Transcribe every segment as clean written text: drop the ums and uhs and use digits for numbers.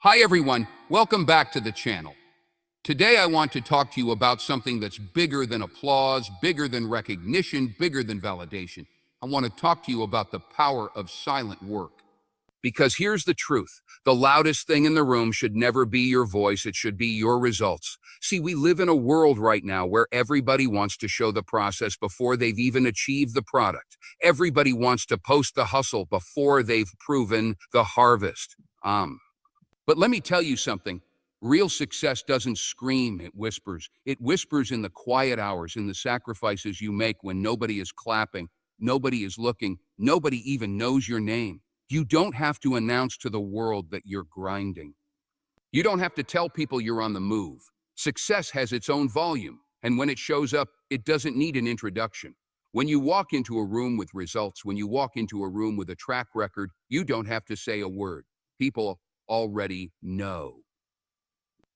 Hi everyone, welcome back to the channel. Today I want to talk to you about something that's bigger than applause, bigger than recognition, bigger than validation. I want to talk to you about the power of silent work. Because here's the truth. The loudest thing in the room should never be your voice, it should be your results. See, we live in a world right now where everybody wants to show the process before they've even achieved the product. Everybody wants to post the hustle before they've proven the harvest. But let me tell you something. Real success doesn't scream, it whispers. It whispers in the quiet hours, in the sacrifices you make when nobody is clapping, nobody is looking, nobody even knows your name. You don't have to announce to the world that you're grinding. You don't have to tell people you're on the move. Success has its own volume, and when it shows up, it doesn't need an introduction. When you walk into a room with results, when you walk into a room with a track record, you don't have to say a word. People already know.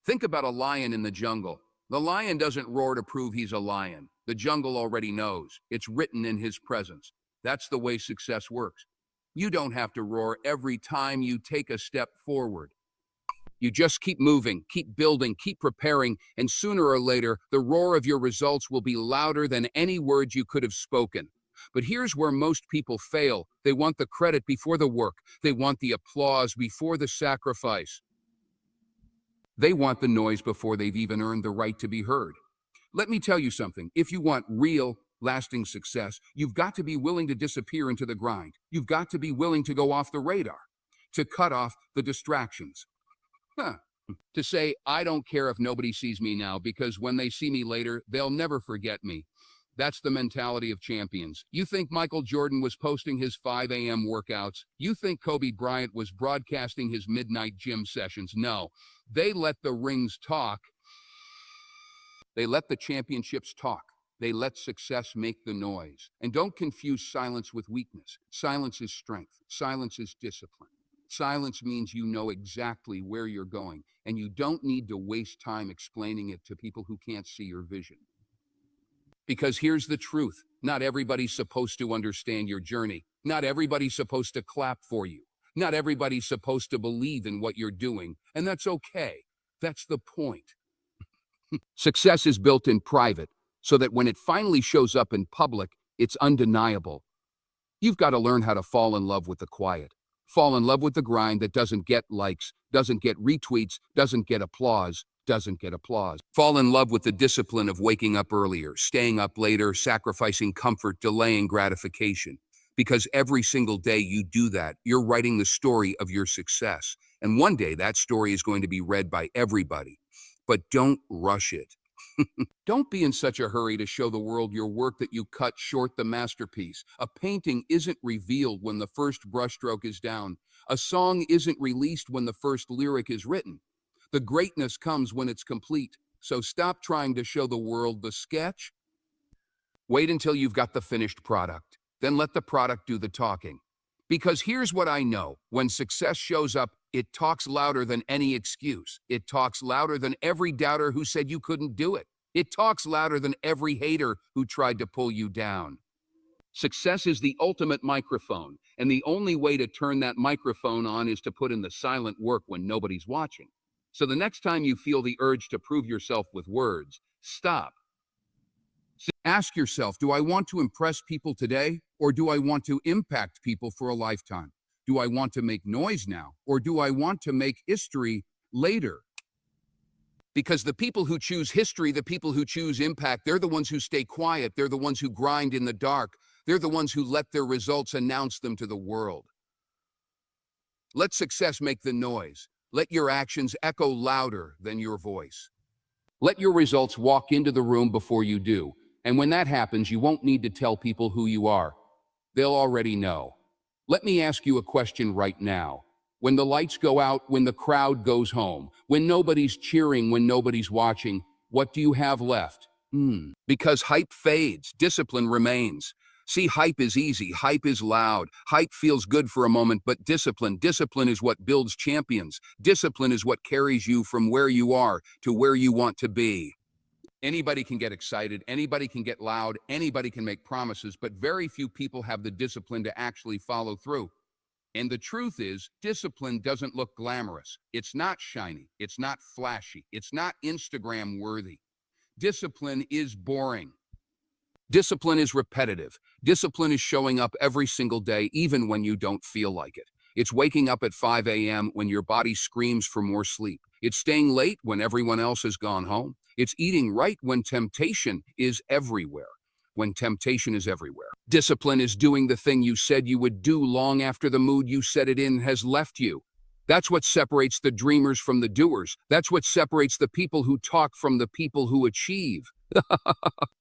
Think about a lion in the jungle. The lion doesn't roar to prove he's a lion. The jungle already knows. It's written in his presence. That's the way success works. You don't have to roar every time you take a step forward. You just keep moving, keep building, keep preparing, and sooner or later, the roar of your results will be louder than any words you could have spoken. But here's where most people fail. They want the credit before the work. They want the applause before the sacrifice. They want the noise before they've even earned the right to be heard. Let me tell you something. If you want real, lasting success, you've got to be willing to disappear into the grind. You've got to be willing to go off the radar, to cut off the distractions. Huh. To say, I don't care if nobody sees me now because when they see me later, they'll never forget me. That's the mentality of champions. You think Michael Jordan was posting his 5 a.m. workouts? You think Kobe Bryant was broadcasting his midnight gym sessions? No. They let the rings talk. They let the championships talk. They let success make the noise. And don't confuse silence with weakness. Silence is strength. Silence is discipline. Silence means you know exactly where you're going, and you don't need to waste time explaining it to people who can't see your vision. Because here's the truth. Not everybody's supposed to understand your journey. Not everybody's supposed to clap for you. Not everybody's supposed to believe in what you're doing, and that's okay. That's the point. Success is built in private, so that when it finally shows up in public, it's undeniable. You've got to learn how to fall in love with the quiet. Fall in love with the grind that doesn't get likes, doesn't get retweets, doesn't get applause, doesn't get applause. Fall in love with the discipline of waking up earlier, staying up later, sacrificing comfort, delaying gratification. Because every single day you do that, you're writing the story of your success. And one day that story is going to be read by everybody. But don't rush it. Don't be in such a hurry to show the world your work that you cut short the masterpiece. A painting isn't revealed when the first brushstroke is down. A song isn't released when the first lyric is written. The greatness comes when it's complete. So stop trying to show the world the sketch. Wait until you've got the finished product. Then let the product do the talking. Because here's what I know. When success shows up, it talks louder than any excuse. It talks louder than every doubter who said you couldn't do it. It talks louder than every hater who tried to pull you down. Success is the ultimate microphone, and the only way to turn that microphone on is to put in the silent work when nobody's watching. So the next time you feel the urge to prove yourself with words, stop. Ask yourself, do I want to impress people today, or do I want to impact people for a lifetime? Do I want to make noise now, or do I want to make history later? Because the people who choose history, the people who choose impact, they're the ones who stay quiet. They're the ones who grind in the dark. They're the ones who let their results announce them to the world. Let success make the noise. Let your actions echo louder than your voice. Let your results walk into the room before you do. And when that happens, you won't need to tell people who you are. They'll already know. Let me ask you a question right now. When the lights go out, when the crowd goes home, when nobody's cheering, when nobody's watching, what do you have left? Because hype fades, discipline remains. See, hype is easy, hype is loud, hype feels good for a moment, but discipline is what builds champions. Discipline is what carries you from where you are to where you want to be. Anybody can get excited, anybody can get loud, anybody can make promises, but very few people have the discipline to actually follow through. And the truth is, discipline doesn't look glamorous. It's not shiny. It's not flashy. It's not Instagram worthy. Discipline is boring. Discipline is repetitive. Discipline is showing up every single day, even when you don't feel like it. It's waking up at 5 a.m. when your body screams for more sleep. It's staying late when everyone else has gone home. It's eating right when temptation is everywhere. When temptation is everywhere. Discipline is doing the thing you said you would do long after the mood you set it in has left you. That's what separates the dreamers from the doers. That's what separates the people who talk from the people who achieve.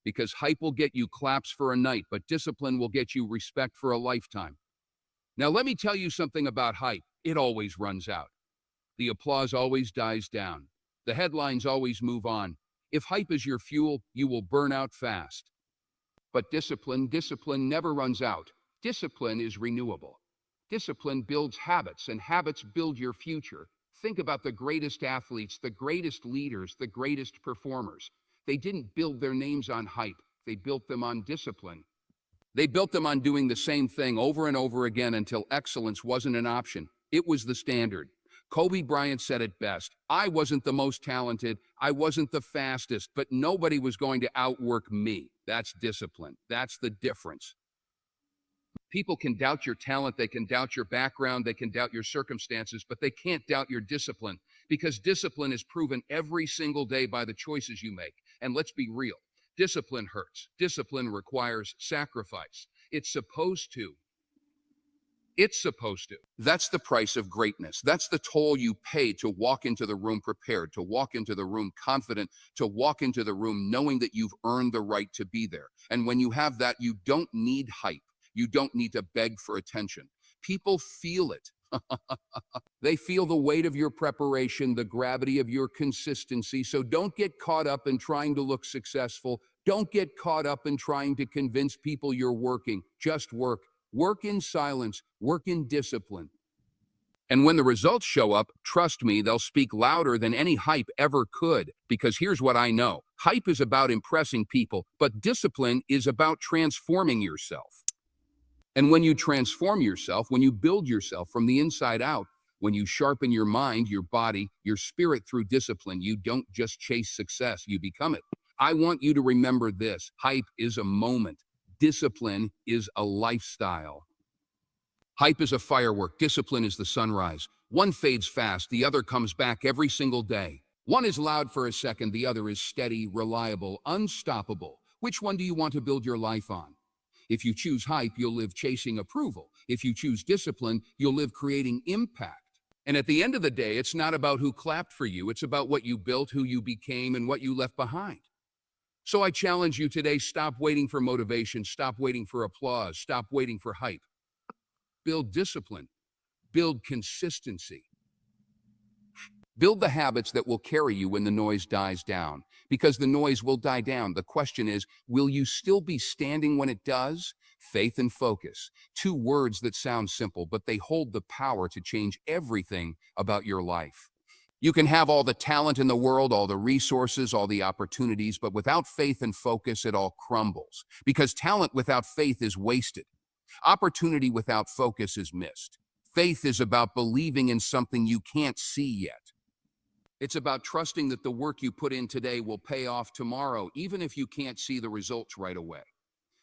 Because hype will get you claps for a night, but discipline will get you respect for a lifetime. Now, let me tell you something about hype. It always runs out. The applause always dies down. The headlines always move on. If hype is your fuel, you will burn out fast. But discipline never runs out. Discipline is renewable. Discipline builds habits, and habits build your future. Think about the greatest athletes, the greatest leaders, the greatest performers. They didn't build their names on hype. They built them on discipline. They built them on doing the same thing over and over again until excellence wasn't an option. It was the standard. Kobe Bryant said it best. I wasn't the most talented. I wasn't the fastest, but nobody was going to outwork me. That's discipline. That's the difference. People can doubt your talent, they can doubt your background, they can doubt your circumstances, but they can't doubt your discipline, because discipline is proven every single day by the choices you make. And let's be real, discipline hurts. Discipline requires sacrifice. It's supposed to. It's supposed to. That's the price of greatness. That's the toll you pay to walk into the room prepared, to walk into the room confident, to walk into the room knowing that you've earned the right to be there. And when you have that, you don't need hype. You don't need to beg for attention. People feel it. They feel the weight of your preparation, the gravity of your consistency. So don't get caught up in trying to look successful. Don't get caught up in trying to convince people you're working. Just work. Work in silence. Work in discipline. And when the results show up, trust me, they'll speak louder than any hype ever could. Because here's what I know. Hype is about impressing people, but discipline is about transforming yourself. And when you transform yourself, when you build yourself from the inside out, when you sharpen your mind, your body, your spirit through discipline, you don't just chase success, you become it. I want you to remember this. Hype is a moment. Discipline is a lifestyle. Hype is a firework. Discipline is the sunrise. One fades fast, the other comes back every single day. One is loud for a second, the other is steady, reliable, unstoppable. Which one do you want to build your life on? If you choose hype, you'll live chasing approval. If you choose discipline, you'll live creating impact. And at the end of the day, it's not about who clapped for you. It's about what you built, who you became, and what you left behind. So I challenge you today, stop waiting for motivation. Stop waiting for applause. Stop waiting for hype. Build discipline. Build consistency. Build the habits that will carry you when the noise dies down, because the noise will die down. The question is, will you still be standing when it does? Faith and focus, two words that sound simple, but they hold the power to change everything about your life. You can have all the talent in the world, all the resources, all the opportunities, but without faith and focus, it all crumbles. Because talent without faith is wasted. Opportunity without focus is missed. Faith is about believing in something you can't see yet. It's about trusting that the work you put in today will pay off tomorrow, even if you can't see the results right away.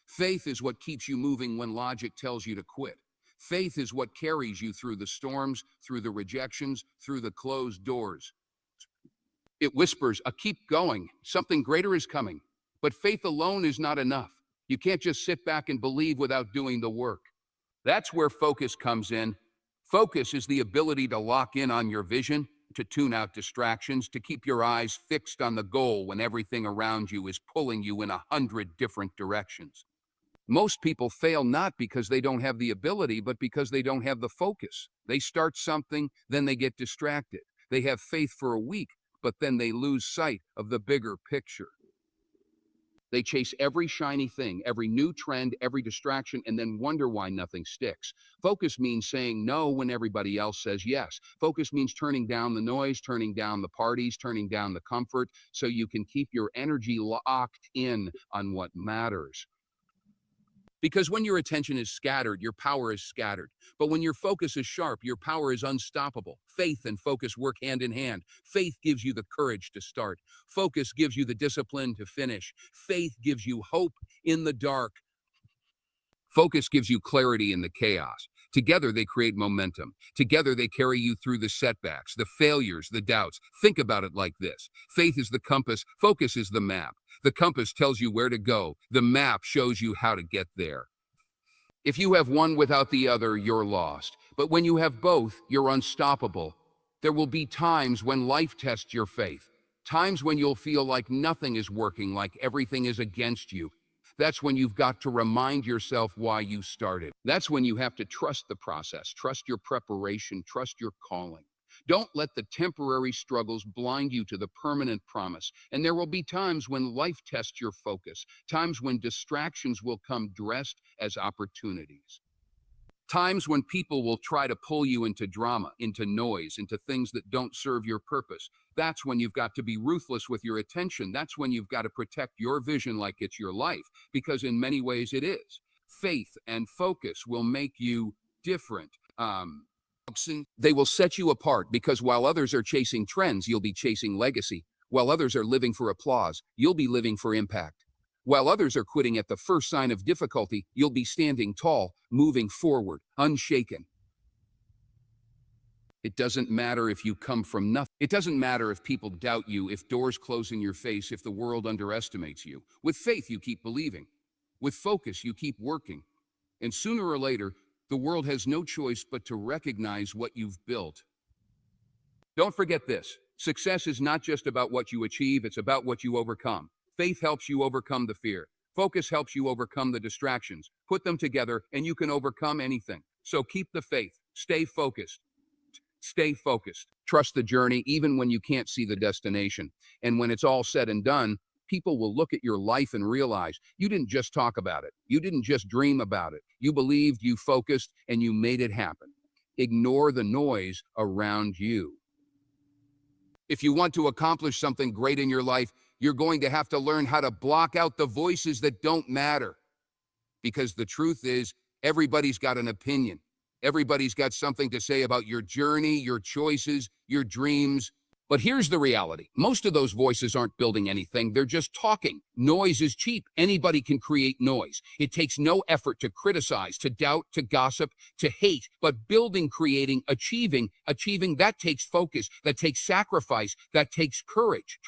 Faith is what keeps you moving when logic tells you to quit. Faith is what carries you through the storms, through the rejections, through the closed doors. It whispers, keep going, something greater is coming. But faith alone is not enough. You can't just sit back and believe without doing the work. That's where focus comes in. Focus is the ability to lock in on your vision, to tune out distractions, to keep your eyes fixed on the goal when everything around you is pulling you in 100 different directions. Most people fail not because they don't have the ability, but because they don't have the focus. They start something, then they get distracted. They have faith for a week, but then they lose sight of the bigger picture. They chase every shiny thing, every new trend, every distraction, and then wonder why nothing sticks. Focus means saying no when everybody else says yes. Focus means turning down the noise, turning down the parties, turning down the comfort, so you can keep your energy locked in on what matters. Because when your attention is scattered, your power is scattered. But when your focus is sharp, your power is unstoppable. Faith and focus work hand in hand. Faith gives you the courage to start. Focus gives you the discipline to finish. Faith gives you hope in the dark. Focus gives you clarity in the chaos. Together, they create momentum. Together, they carry you through the setbacks, the failures, the doubts. Think about it like this. Faith is the compass. Focus is the map. The compass tells you where to go. The map shows you how to get there. If you have one without the other, you're lost. But when you have both, you're unstoppable. There will be times when life tests your faith. Times when you'll feel like nothing is working, like everything is against you. That's when you've got to remind yourself why you started. That's when you have to trust the process, trust your preparation, trust your calling. Don't let the temporary struggles blind you to the permanent promise. And there will be times when life tests your focus, times when distractions will come dressed as opportunities. Times when people will try to pull you into drama, into noise, into things that don't serve your purpose. That's when you've got to be ruthless with your attention. That's when you've got to protect your vision like it's your life, because in many ways it is. Faith and focus will make you different. They will set you apart because while others are chasing trends, you'll be chasing legacy. While others are living for applause, you'll be living for impact. While others are quitting at the first sign of difficulty, you'll be standing tall, moving forward, unshaken. It doesn't matter if you come from nothing. It doesn't matter if people doubt you, if doors close in your face, if the world underestimates you. With faith, you keep believing. With focus, you keep working. And sooner or later, the world has no choice but to recognize what you've built. Don't forget this. Success is not just about what you achieve, it's about what you overcome. Faith helps you overcome the fear. Focus helps you overcome the distractions. Put them together and you can overcome anything. So keep the faith. Stay focused. Stay focused. Trust the journey even when you can't see the destination. And when it's all said and done, people will look at your life and realize you didn't just talk about it. You didn't just dream about it. You believed, you focused, and you made it happen. Ignore the noise around you. If you want to accomplish something great in your life, you're going to have to learn how to block out the voices that don't matter. Because the truth is, everybody's got an opinion. Everybody's got something to say about your journey, your choices, your dreams. But here's the reality. Most of those voices aren't building anything. They're just talking. Noise is cheap. Anybody can create noise. It takes no effort to criticize, to doubt, to gossip, to hate. But building, creating, achieving, that takes focus, that takes sacrifice, that takes courage.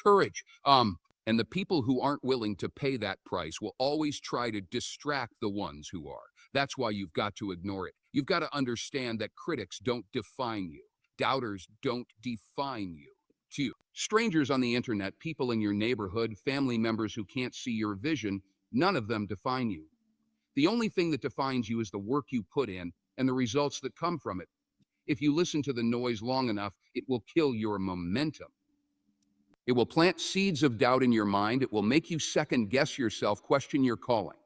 And the people who aren't willing to pay that price will always try to distract the ones who are. That's why you've got to ignore it. You've got to understand that critics don't define you. Doubters don't define you. Strangers on the internet, people in your neighborhood, family members who can't see your vision, none of them define you. The only thing that defines you is the work you put in and the results that come from it. If you listen to the noise long enough, it will kill your momentum. It will plant seeds of doubt in your mind. It will make you second guess yourself, question your calling,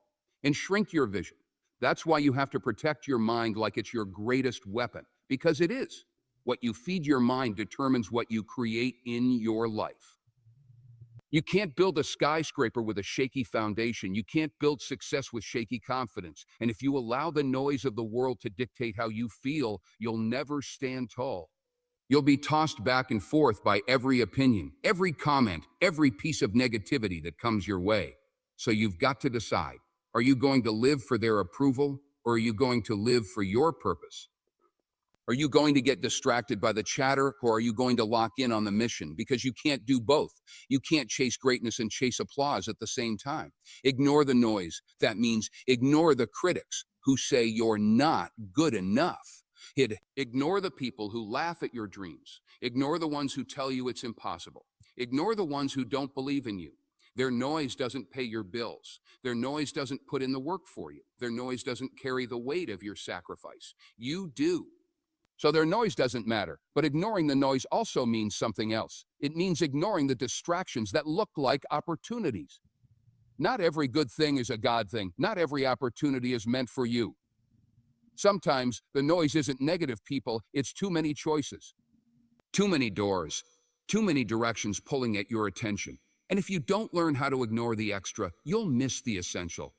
and shrink your vision. That's why you have to protect your mind like it's your greatest weapon, because it is. What you feed your mind determines what you create in your life. You can't build a skyscraper with a shaky foundation. You can't build success with shaky confidence. And if you allow the noise of the world to dictate how you feel, you'll never stand tall. You'll be tossed back and forth by every opinion, every comment, every piece of negativity that comes your way. So you've got to decide, are you going to live for their approval, or are you going to live for your purpose? Are you going to get distracted by the chatter, or are you going to lock in on the mission? Because you can't do both. You can't chase greatness and chase applause at the same time. Ignore the noise. That means ignore the critics who say you're not good enough. Ignore the people who laugh at your dreams. Ignore the ones who tell you it's impossible. Ignore the ones who don't believe in you. Their noise doesn't pay your bills. Their noise doesn't put in the work for you. Their noise doesn't carry the weight of your sacrifice. You do. So their noise doesn't matter. But ignoring the noise also means something else. It means ignoring the distractions that look like opportunities. Not every good thing is a God thing. Not every opportunity is meant for you. Sometimes the noise isn't negative, people. It's too many choices, too many doors, too many directions pulling at your attention. And if you don't learn how to ignore the extra, you'll miss the essential.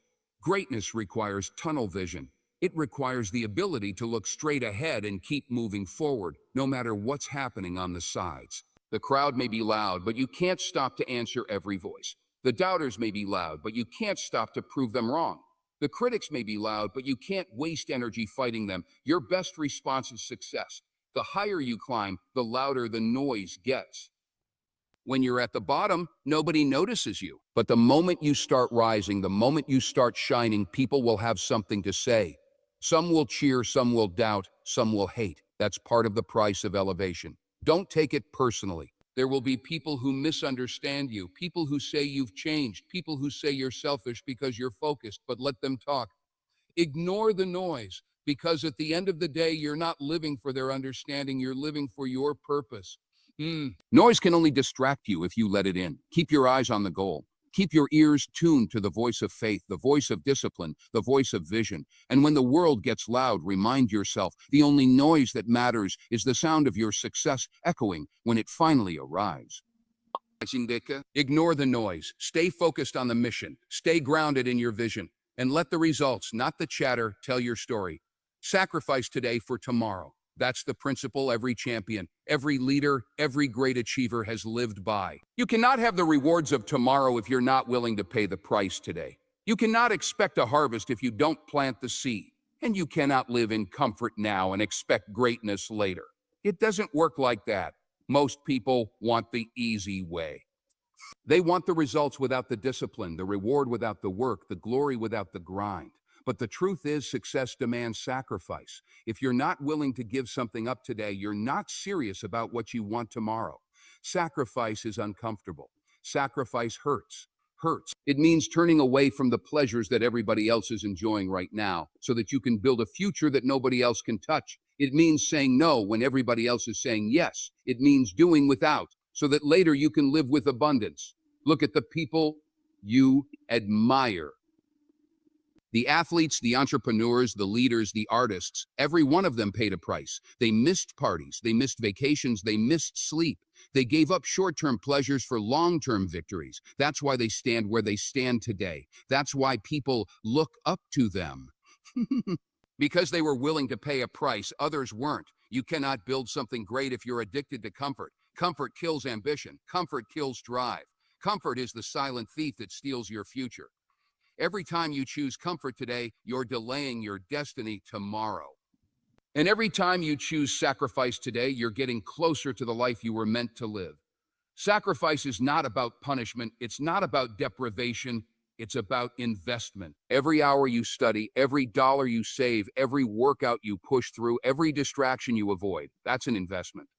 Greatness requires tunnel vision. It requires the ability to look straight ahead and keep moving forward, no matter what's happening on the sides. The crowd may be loud, but you can't stop to answer every voice. The doubters may be loud, but you can't stop to prove them wrong. The critics may be loud, but you can't waste energy fighting them. Your best response is success. The higher you climb, the louder the noise gets. When you're at the bottom, nobody notices you. But the moment you start rising, the moment you start shining, people will have something to say. Some will cheer, some will doubt, some will hate. That's part of the price of elevation. Don't take it personally. There will be people who misunderstand you, people who say you've changed, people who say you're selfish because you're focused, but let them talk. Ignore the noise, because at the end of the day, you're not living for their understanding, you're living for your purpose. Noise can only distract you if you let it in. Keep your eyes on the goal. Keep your ears tuned to the voice of faith, the voice of discipline, the voice of vision. And when the world gets loud, remind yourself the only noise that matters is the sound of your success echoing when it finally arrives. Ignore the noise. Stay focused on the mission. Stay grounded in your vision. And let the results, not the chatter, tell your story. Sacrifice today for tomorrow. That's the principle every champion, every leader, every great achiever has lived by. You cannot have the rewards of tomorrow if you're not willing to pay the price today. You cannot expect a harvest if you don't plant the seed. And you cannot live in comfort now and expect greatness later. It doesn't work like that. Most people want the easy way. They want the results without the discipline, the reward without the work, the glory without the grind. But the truth is, success demands sacrifice. If you're not willing to give something up today, you're not serious about what you want tomorrow. Sacrifice is uncomfortable. Sacrifice hurts. It means turning away from the pleasures that everybody else is enjoying right now so that you can build a future that nobody else can touch. It means saying no when everybody else is saying yes. It means doing without so that later you can live with abundance. Look at the people you admire. The athletes, the entrepreneurs, the leaders, the artists, every one of them paid a price. They missed parties, they missed vacations, they missed sleep. They gave up short-term pleasures for long-term victories. That's why they stand where they stand today. That's why people look up to them. Because they were willing to pay a price, others weren't. You cannot build something great if you're addicted to comfort. Comfort kills ambition. Comfort kills drive. Comfort is the silent thief that steals your future. Every time you choose comfort today, you're delaying your destiny tomorrow. And every time you choose sacrifice today, you're getting closer to the life you were meant to live. Sacrifice is not about punishment. It's not about deprivation. It's about investment. Every hour you study, every dollar you save, every workout you push through, every distraction you avoid, that's an investment.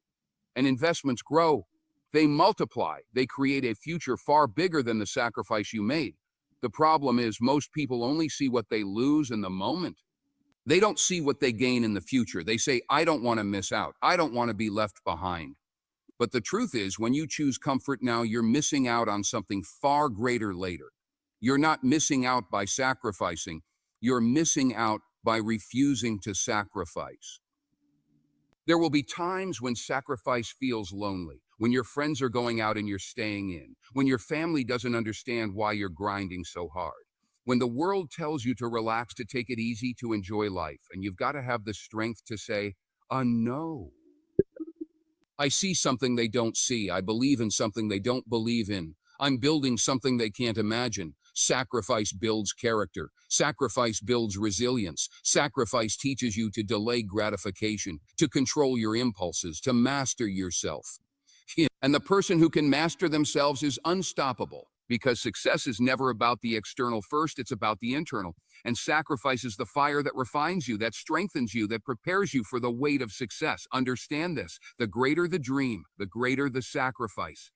And investments grow. They multiply. They create a future far bigger than the sacrifice you made. The problem is most people only see what they lose in the moment. They don't see what they gain in the future. They say, I don't want to miss out. I don't want to be left behind. But the truth is, when you choose comfort now, you're missing out on something far greater later. You're not missing out by sacrificing. You're missing out by refusing to sacrifice. There will be times when sacrifice feels lonely, when your friends are going out and you're staying in, when your family doesn't understand why you're grinding so hard, when the world tells you to relax, to take it easy, to enjoy life, and you've got to have the strength to say, no. I see something they don't see. I believe in something they don't believe in. I'm building something they can't imagine. Sacrifice builds character. Sacrifice builds resilience. Sacrifice teaches you to delay gratification, to control your impulses, to master yourself. And the person who can master themselves is unstoppable, because success is never about the external first, it's about the internal. And sacrifice is the fire that refines you, that strengthens you, that prepares you for the weight of success. Understand this: the greater the dream, the greater the sacrifice.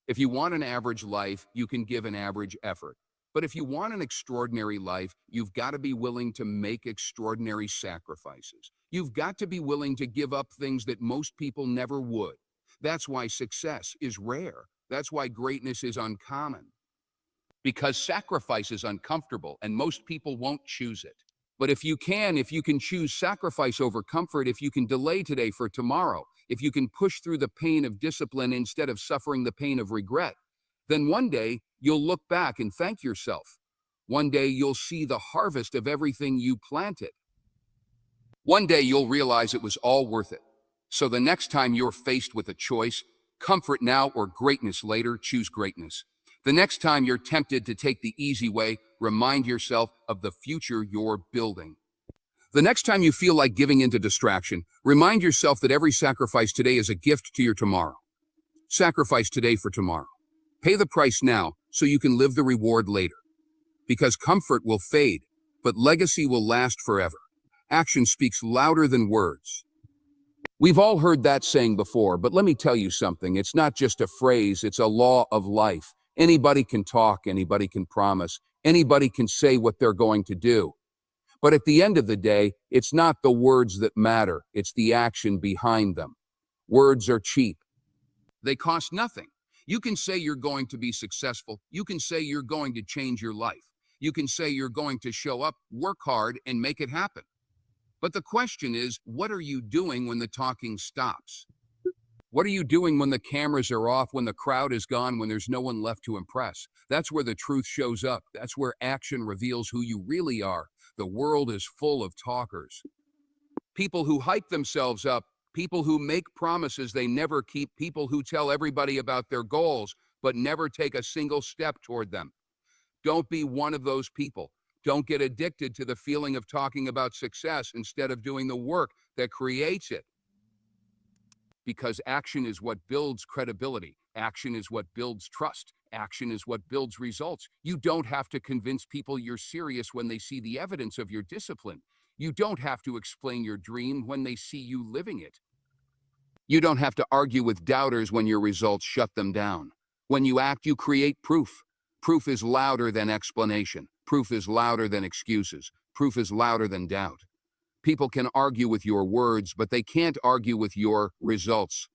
If you want an average life, you can give an average effort. But if you want an extraordinary life, you've got to be willing to make extraordinary sacrifices. You've got to be willing to give up things that most people never would. That's why success is rare. That's why greatness is uncommon. Because sacrifice is uncomfortable and most people won't choose it. But if you can choose sacrifice over comfort, if you can delay today for tomorrow, if you can push through the pain of discipline instead of suffering the pain of regret, then one day you'll look back and thank yourself. One day you'll see the harvest of everything you planted. One day you'll realize it was all worth it. So the next time you're faced with a choice, comfort now or greatness later, choose greatness. The next time you're tempted to take the easy way, remind yourself of the future you're building. The next time you feel like giving into distraction, remind yourself that every sacrifice today is a gift to your tomorrow. Sacrifice today for tomorrow. Pay the price now so you can live the reward later. Because comfort will fade, but legacy will last forever. Action speaks louder than words. We've all heard that saying before, but let me tell you something. It's not just a phrase, it's a law of life. Anybody can talk, anybody can promise, anybody can say what they're going to do. But at the end of the day, it's not the words that matter, it's the action behind them. Words are cheap. They cost nothing. You can say you're going to be successful. You can say you're going to change your life. You can say you're going to show up, work hard, and make it happen. But the question is, what are you doing when the talking stops? What are you doing when the cameras are off, when the crowd is gone, when there's no one left to impress? That's where the truth shows up. That's where action reveals who you really are. The world is full of talkers. People who hype themselves up, people who make promises they never keep, people who tell everybody about their goals, but never take a single step toward them. Don't be one of those people. Don't get addicted to the feeling of talking about success instead of doing the work that creates it. Because action is what builds credibility. Action is what builds trust. Action is what builds results. You don't have to convince people you're serious when they see the evidence of your discipline. You don't have to explain your dream when they see you living it. You don't have to argue with doubters when your results shut them down. When you act, you create proof. Proof is louder than explanation. Proof is louder than excuses. Proof is louder than doubt. People can argue with your words, but they can't argue with your results.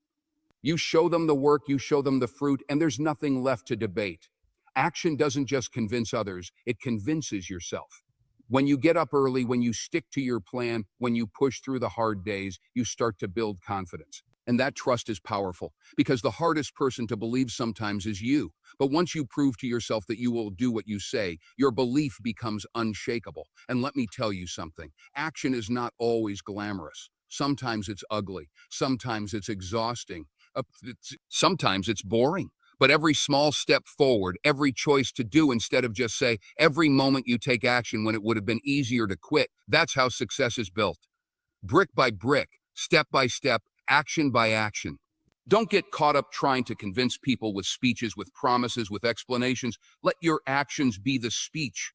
You show them the work, you show them the fruit, and there's nothing left to debate. Action doesn't just convince others, it convinces yourself. When you get up early, when you stick to your plan, when you push through the hard days, you start to build confidence. And that trust is powerful, because the hardest person to believe sometimes is you. But once you prove to yourself that you will do what you say, your belief becomes unshakable. And let me tell you something, action is not always glamorous. Sometimes it's ugly. Sometimes it's exhausting. Sometimes it's boring. But every small step forward, every choice to do instead of just say, every moment you take action when it would have been easier to quit, that's how success is built. Brick by brick, step by step, action by action. Don't get caught up trying to convince people with speeches, with promises, with explanations. Let your actions be the speech.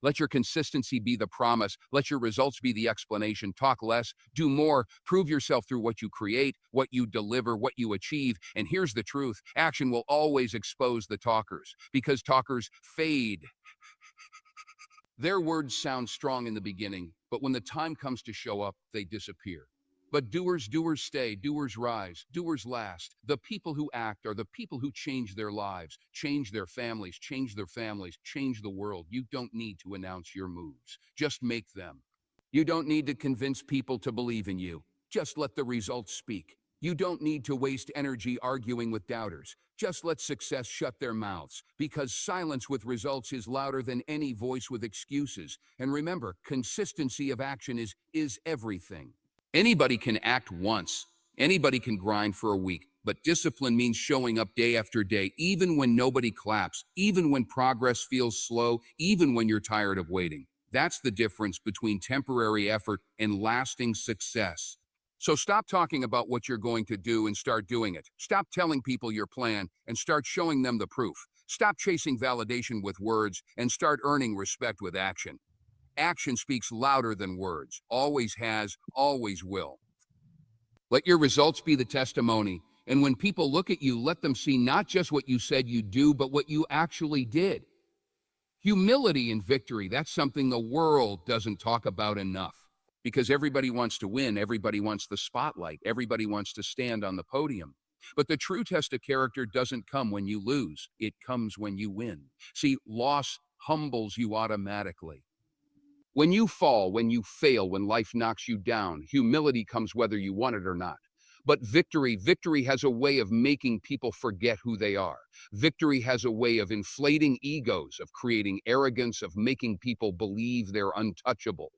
Let your consistency be the promise. Let your results be the explanation. Talk less, do more. Prove yourself through what you create, what you deliver, what you achieve. And here's the truth. Action will always expose the talkers, because talkers fade. Their words sound strong in the beginning, but when the time comes to show up, they disappear. But doers stay, doers rise, doers last. The people who act are the people who change their lives, change their families, change the world. You don't need to announce your moves. Just make them. You don't need to convince people to believe in you. Just let the results speak. You don't need to waste energy arguing with doubters. Just let success shut their mouths, because silence with results is louder than any voice with excuses. And remember, consistency of action is everything. Anybody can act once. Anybody can grind for a week. But discipline means showing up day after day, even when nobody claps, even when progress feels slow, even when you're tired of waiting. That's the difference between temporary effort and lasting success. So stop talking about what you're going to do and start doing it. Stop telling people your plan and start showing them the proof. Stop chasing validation with words and start earning respect with action. Action speaks louder than words, always has, always will. Let your results be the testimony, and when people look at you, let them see not just what you said you'd do, but what you actually did. Humility and victory, that's something the world doesn't talk about enough. Because everybody wants to win, everybody wants the spotlight, everybody wants to stand on the podium. But the true test of character doesn't come when you lose, it comes when you win. See, loss humbles you automatically. When you fall, when you fail, when life knocks you down, humility comes whether you want it or not. But victory has a way of making people forget who they are. Victory has a way of inflating egos, of creating arrogance, of making people believe they're untouchable.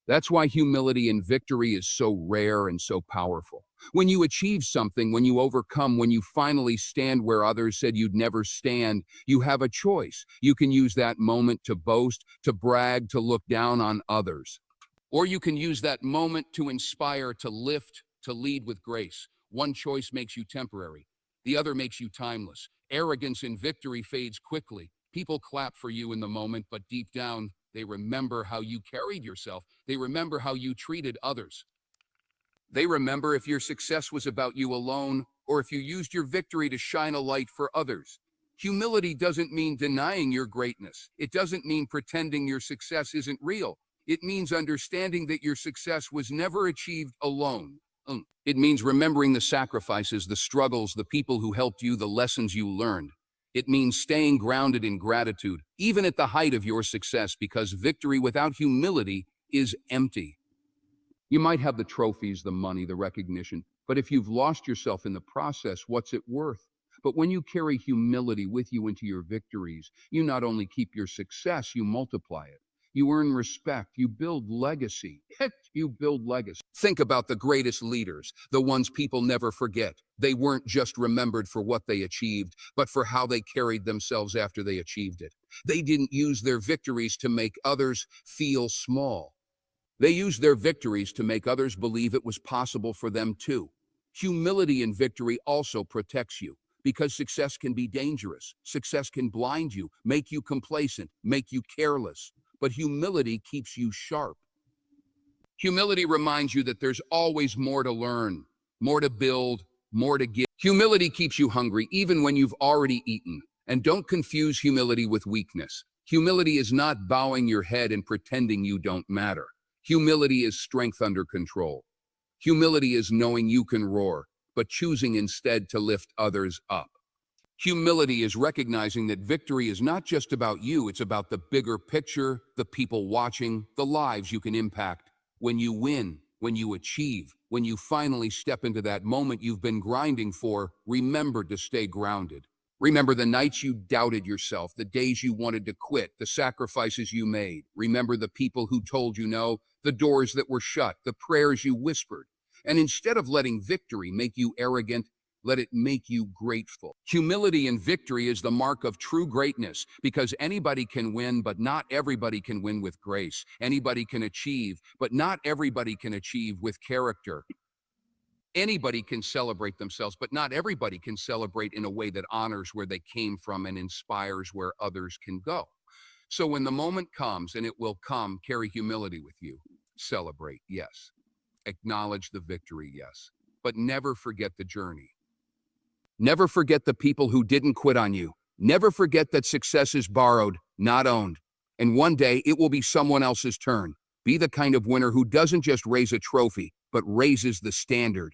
That's why humility and victory is so rare and so powerful. When you achieve something, when you overcome, when you finally stand where others said you'd never stand, you have a choice. You can use that moment to boast, to brag, to look down on others. Or you can use that moment to inspire, to lift, to lead with grace. One choice makes you temporary. The other makes you timeless. Arrogance in victory fades quickly. People clap for you in the moment, but deep down, they remember how you carried yourself. They remember how you treated others. They remember if your success was about you alone, or if you used your victory to shine a light for others. Humility doesn't mean denying your greatness. It doesn't mean pretending your success isn't real. It means understanding that your success was never achieved alone. It means remembering the sacrifices, the struggles, the people who helped you, the lessons you learned. It means staying grounded in gratitude, even at the height of your success, because victory without humility is empty. You might have the trophies, the money, the recognition, but if you've lost yourself in the process, what's it worth? But when you carry humility with you into your victories, you not only keep your success, you multiply it. You earn respect, you build legacy. You build legacy. Think about the greatest leaders, the ones people never forget. They weren't just remembered for what they achieved, but for how they carried themselves after they achieved it. They didn't use their victories to make others feel small. They used their victories to make others believe it was possible for them too. Humility in victory also protects you, because success can be dangerous. Success can blind you, make you complacent, make you careless. But humility keeps you sharp. Humility reminds you that there's always more to learn, more to build, more to give. Humility keeps you hungry even when you've already eaten. And don't confuse humility with weakness. Humility is not bowing your head and pretending you don't matter. Humility is strength under control. Humility is knowing you can roar, but choosing instead to lift others up. Humility is recognizing that victory is not just about you, it's about the bigger picture, the people watching, the lives you can impact. When you win, when you achieve, when you finally step into that moment you've been grinding for, remember to stay grounded. Remember the nights you doubted yourself, the days you wanted to quit, the sacrifices you made. Remember the people who told you no, the doors that were shut, the prayers you whispered. And instead of letting victory make you arrogant, let it make you grateful. Humility in victory is the mark of true greatness, because anybody can win, but not everybody can win with grace. Anybody can achieve, but not everybody can achieve with character. Anybody can celebrate themselves, but not everybody can celebrate in a way that honors where they came from and inspires where others can go. So when the moment comes, and it will come, carry humility with you. Celebrate, yes. Acknowledge the victory, yes. But never forget the journey. Never forget the people who didn't quit on you. Never forget that success is borrowed, not owned. And one day it will be someone else's turn. Be the kind of winner who doesn't just raise a trophy, but raises the standard.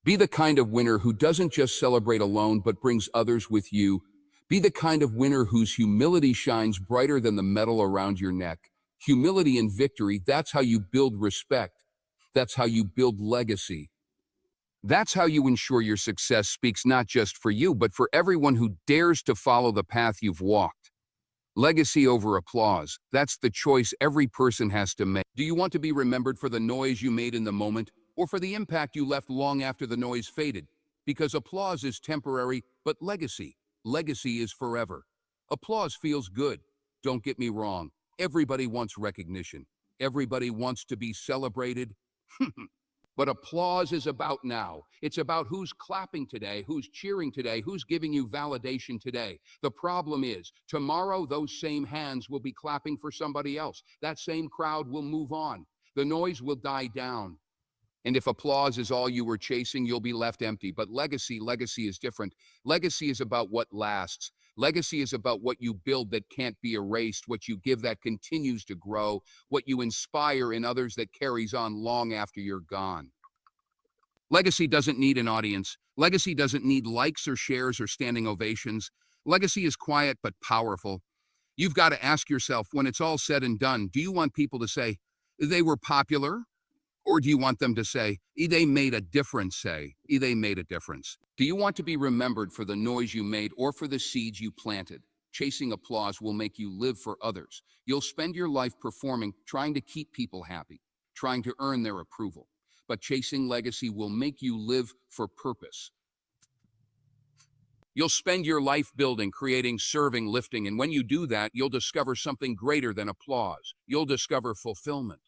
Be the kind of winner who doesn't just celebrate alone, but brings others with you. Be the kind of winner whose humility shines brighter than the medal around your neck. Humility and victory, that's how you build respect. That's how you build legacy. That's how you ensure your success speaks not just for you, but for everyone who dares to follow the path you've walked. Legacy over applause, that's the choice every person has to make. Do you want to be remembered for the noise you made in the moment, or for the impact you left long after the noise faded? Because applause is temporary, but legacy is forever. Applause feels good. Don't get me wrong. Everybody wants recognition. Everybody wants to be celebrated. But applause is about now. It's about who's clapping today, who's cheering today, who's giving you validation today. The problem is, tomorrow those same hands will be clapping for somebody else. That same crowd will move on. The noise will die down. And if applause is all you were chasing, you'll be left empty. But legacy is different. Legacy is about what lasts. Legacy is about what you build that can't be erased, what you give that continues to grow, what you inspire in others that carries on long after you're gone. Legacy doesn't need an audience. Legacy doesn't need likes or shares or standing ovations. Legacy is quiet but powerful. You've got to ask yourself, when it's all said and done, do you want people to say, they were popular? Or do you want them to say, they made a difference, say, they made a difference? Do you want to be remembered for the noise you made or for the seeds you planted? Chasing applause will make you live for others. You'll spend your life performing, trying to keep people happy, trying to earn their approval. But chasing legacy will make you live for purpose. You'll spend your life building, creating, serving, lifting, and when you do that, you'll discover something greater than applause. You'll discover fulfillment.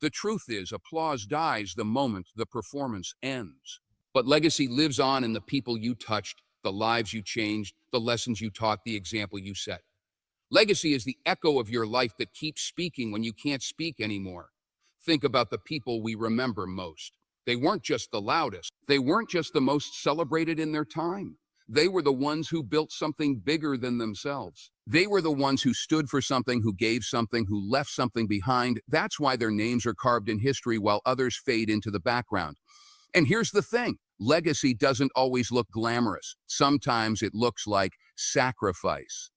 The truth is, applause dies the moment the performance ends. But legacy lives on in the people you touched, the lives you changed, the lessons you taught, the example you set. Legacy is the echo of your life that keeps speaking when you can't speak anymore. Think about the people we remember most. They weren't just the loudest. They weren't just the most celebrated in their time. They were the ones who built something bigger than themselves. They were the ones who stood for something, who gave something, who left something behind. That's why their names are carved in history while others fade into the background. And here's the thing, legacy doesn't always look glamorous. Sometimes it looks like sacrifice.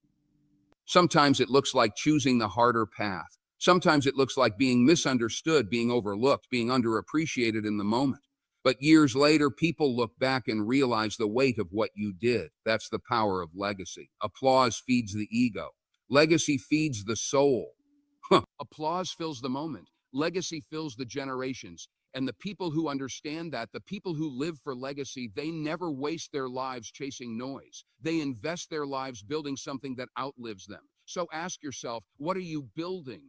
Sometimes it looks like choosing the harder path. Sometimes it looks like being misunderstood, being overlooked, being underappreciated in the moment. But years later, people look back and realize the weight of what you did. That's the power of legacy. Applause feeds the ego. Legacy feeds the soul. Applause fills the moment. Legacy fills the generations. And the people who understand that, the people who live for legacy, they never waste their lives chasing noise. They invest their lives building something that outlives them. So ask yourself, what are you building?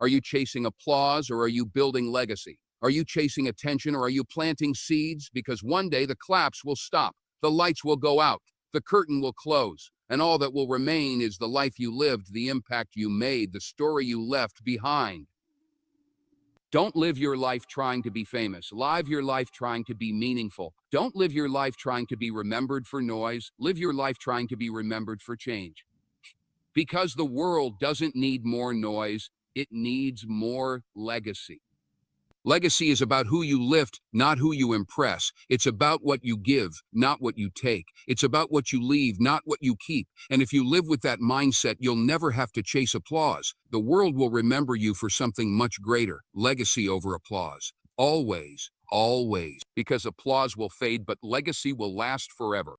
Are you chasing applause or are you building legacy? Are you chasing attention or are you planting seeds? Because one day the claps will stop, the lights will go out, the curtain will close, and all that will remain is the life you lived, the impact you made, the story you left behind. Don't live your life trying to be famous. Live your life trying to be meaningful. Don't live your life trying to be remembered for noise. Live your life trying to be remembered for change. Because the world doesn't need more noise, it needs more legacy. Legacy is about who you lift, not who you impress. It's about what you give, not what you take. It's about what you leave, not what you keep. And if you live with that mindset, you'll never have to chase applause. The world will remember you for something much greater. Legacy over applause. Always, always. Because applause will fade, but legacy will last forever.